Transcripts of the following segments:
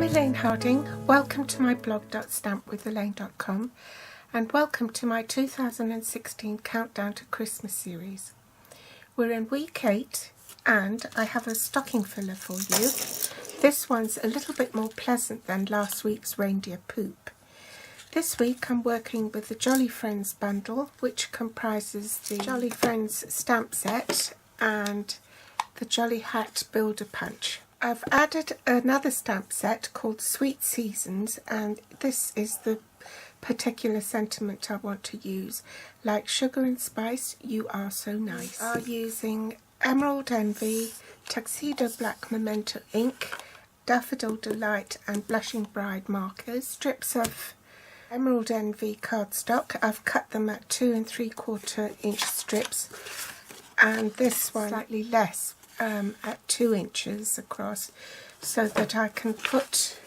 Elaine Harding. Welcome to my blog.stampwithelaine.com and welcome to my 2016 Countdown to Christmas series. We're in week 8 and I have a stocking filler for you. This one's a little bit more pleasant than last week's reindeer poop. This week I'm working with the Jolly Friends bundle, which comprises the Jolly Friends stamp set and the Jolly Hat Builder Punch. I've added another stamp set called Sweet Seasons, and this is the particular sentiment I want to use. Like sugar and spice, you are so nice. We are using Emerald Envy, Tuxedo Black Memento ink, Daffodil Delight and Blushing Bride markers, strips of Emerald Envy cardstock. I've cut them at 2 3/4 inch strips, and this one slightly less, at 2 inches across, so that I can put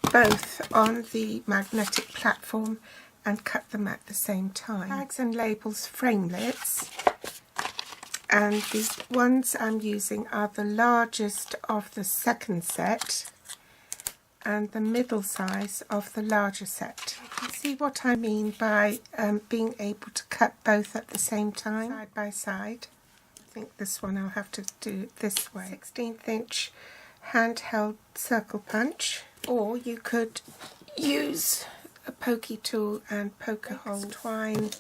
both on the magnetic platform and cut them at the same time. Tags and labels framelits, and the ones I'm using are the largest of the second set and the middle size of the larger set. You can see what I mean by being able to cut both at the same time, side by side. I think this one I'll have to do it this way. 16th inch handheld circle punch, or you could use a pokey tool and poke a hole, twine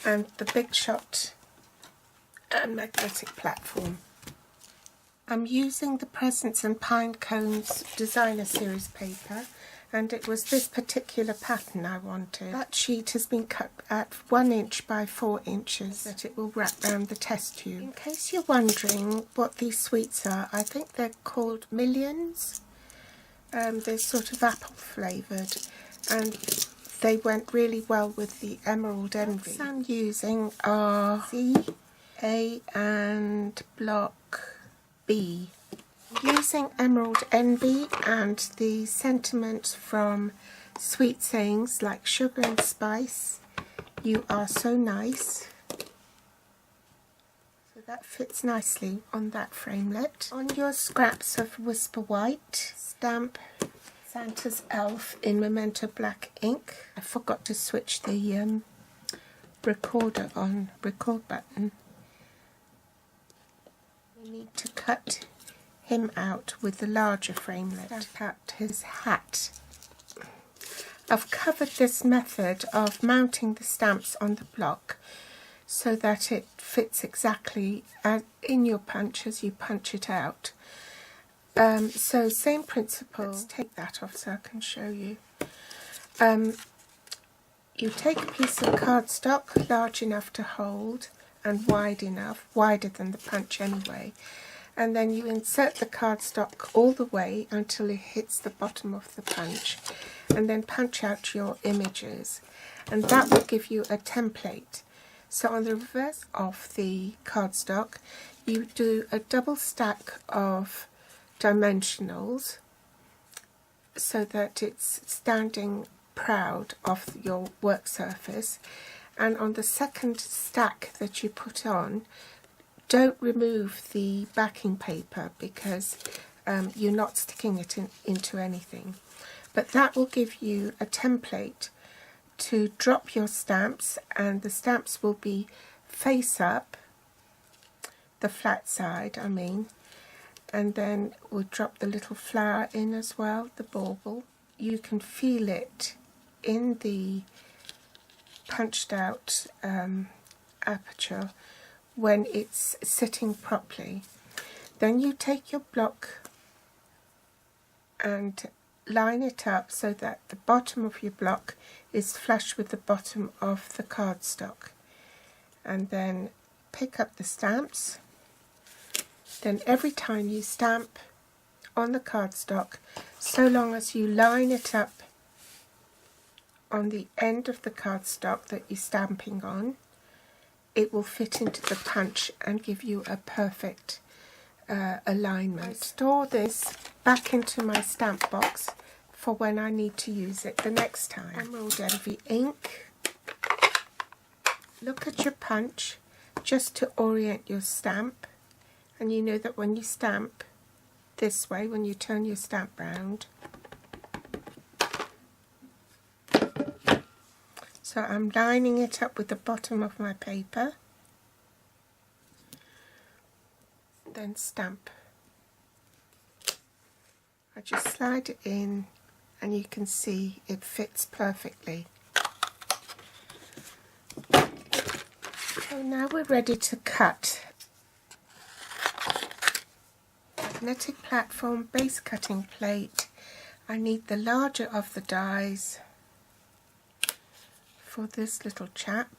and the Big Shot and magnetic platform. I'm using the Presents and Pine Cones designer series paper, and it was this particular pattern I wanted. That sheet has been cut at 1 inch by 4 inches that it will wrap around the test tube. In case you're wondering what these sweets are, I think they're called Millions. They're sort of apple flavoured, and they went really well with the Emerald Envy. What I'm using are C, A and block B. Using Emerald Envy and the sentiment from Sweet Sayings like sugar and spice, you are so nice. So that fits nicely on that framelit. On your scraps of Whisper White, stamp Santa's Elf in Memento Black ink. I forgot to switch the record button. We need to cut him out with the larger framelit. Stamp out his hat. I've covered this method of mounting the stamps on the block so that it fits exactly in your punch as you punch it out. So same principle. Let's take that off so I can show you. You take a piece of cardstock large enough to hold and wide enough, wider than the punch anyway, and then you insert the cardstock all the way until it hits the bottom of the punch, and then punch out your images, and that will give you a template. So on the reverse of the cardstock you do a double stack of dimensionals so that it's standing proud of your work surface, and on the second stack that you put on, don't remove the backing paper because you're not sticking it into anything. But that will give you a template to drop your stamps, and the stamps will be face up, the flat side I mean, and then we'll drop the little flower in as well, the bauble. You can feel it in the punched out aperture when it's sitting properly. Then you take your block and line it up so that the bottom of your block is flush with the bottom of the cardstock, and then pick up the stamps. Then every time you stamp on the cardstock, so long as you line it up on the end of the cardstock that you're stamping on, it will fit into the punch and give you a perfect alignment. I store this back into my stamp box for when I need to use it the next time. Emerald Envy ink. Look at your punch just to orient your stamp, and you know that when you stamp this way when you turn your stamp round. So I'm lining it up with the bottom of my paper, then stamp. I just slide it in and you can see it fits perfectly. So now we're ready to cut. Magnetic platform, base cutting plate. I need the larger of the dies for this little chap.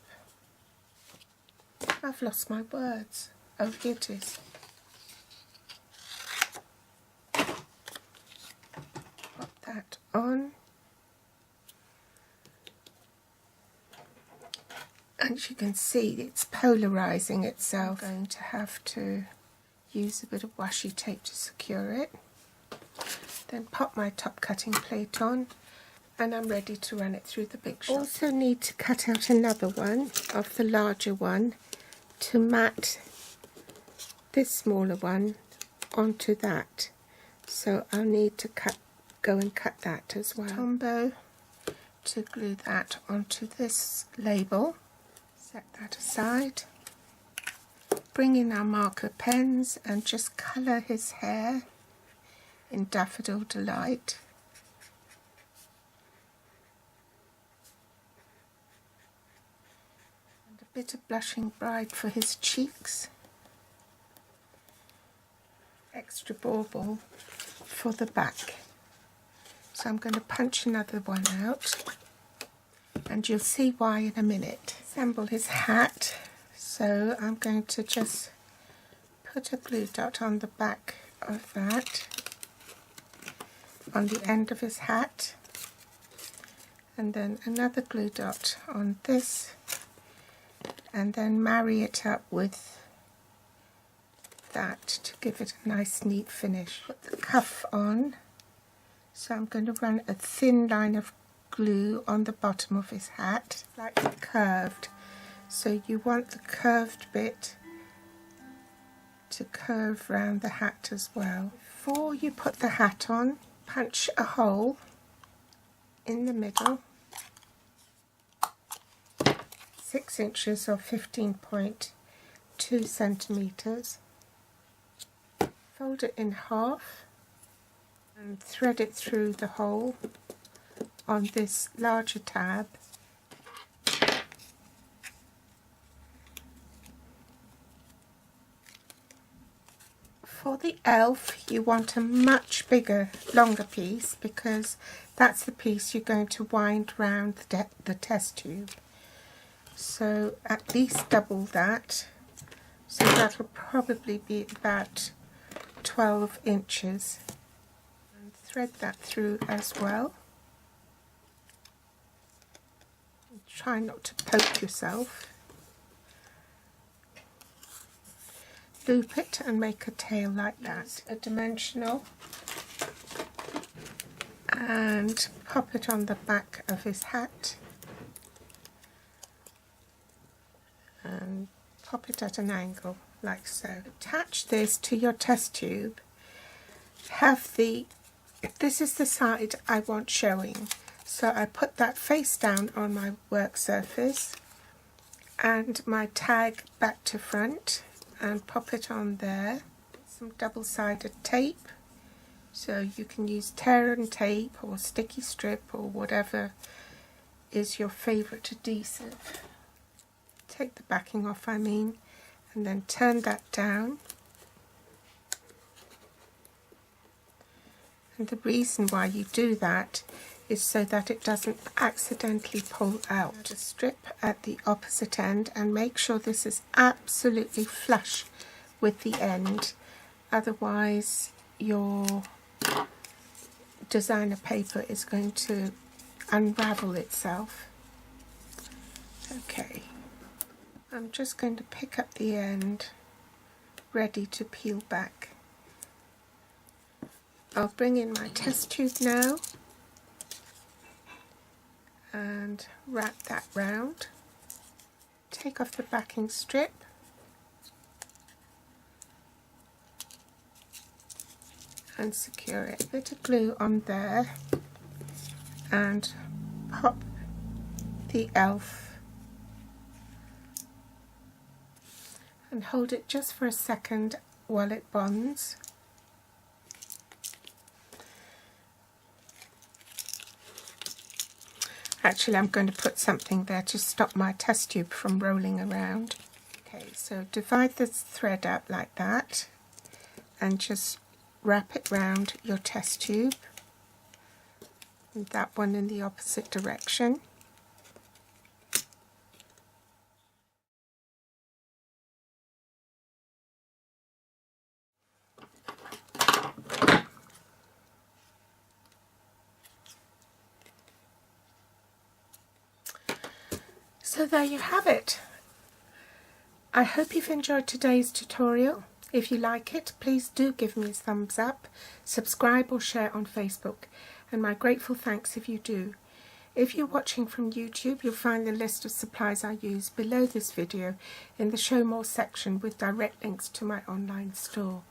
I've lost my words. Oh, here it is. Pop that on. And you can see it's polarizing itself. I'm going to have to use a bit of washi tape to secure it. Then pop my top cutting plate on and I'm ready to run it through the big shot. Also need to cut out another one of the larger one to mat this smaller one onto that. So I'll need to go and cut that as well. Tombow to glue that onto this label. Set that aside. Bring in our marker pens and just colour his hair in Daffodil Delight. And a bit of Blushing Bride for his cheeks. Extra bauble for the back. So I'm going to punch another one out and you'll see why in a minute. Assemble his hat. So I'm going to just put a glue dot on the back of that, on the end of his hat, and then another glue dot on this, and then marry it up with that to give it a nice neat finish. Put the cuff on, so I'm going to run a thin line of glue on the bottom of his hat, slightly curved. So you want the curved bit to curve round the hat as well. Before you put the hat on, punch a hole in the middle, 6 inches or 15.2 centimetres. Fold it in half and thread it through the hole on this larger tab. For the elf, you want a much bigger, longer piece because that's the piece you're going to wind round the test tube. So at least double that. So that'll probably be about 12 inches. And thread that through as well. And try not to poke yourself. Loop it and make a tail like that. A dimensional and pop it on the back of his hat and pop it at an angle like so. Attach this to your test tube. This is the side I want showing, so I put that face down on my work surface and my tag back to front and pop it on there. Some double-sided tape, so you can use tear and tape or sticky strip or whatever is your favourite adhesive. Take the backing off, and then turn that down. And the reason why you do that is so that it doesn't accidentally pull out. Add a strip at the opposite end and make sure this is absolutely flush with the end, otherwise your designer paper is going to unravel itself. Okay, I'm just going to pick up the end ready to peel back. I'll bring in my test tube now and wrap that round. Take off the backing strip and secure it. Bit of glue on there and pop the elf and hold it just for a second while it bonds. Actually, I'm going to put something there to stop my test tube from rolling around. Okay, so divide the thread up like that and just wrap it round your test tube, and that one in the opposite direction. So there you have it. I hope you've enjoyed today's tutorial. If you like it, please do give me a thumbs up, subscribe or share on Facebook, and my grateful thanks if you do. If you're watching from YouTube, you'll find the list of supplies I use below this video in the Show More section with direct links to my online store.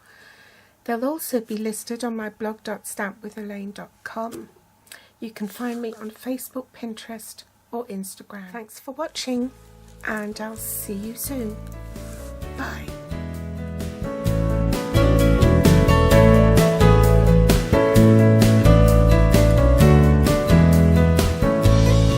They'll also be listed on my blog.stampwithelaine.com. You can find me on Facebook, Pinterest or Instagram. Thanks for watching, and I'll see you soon. Bye.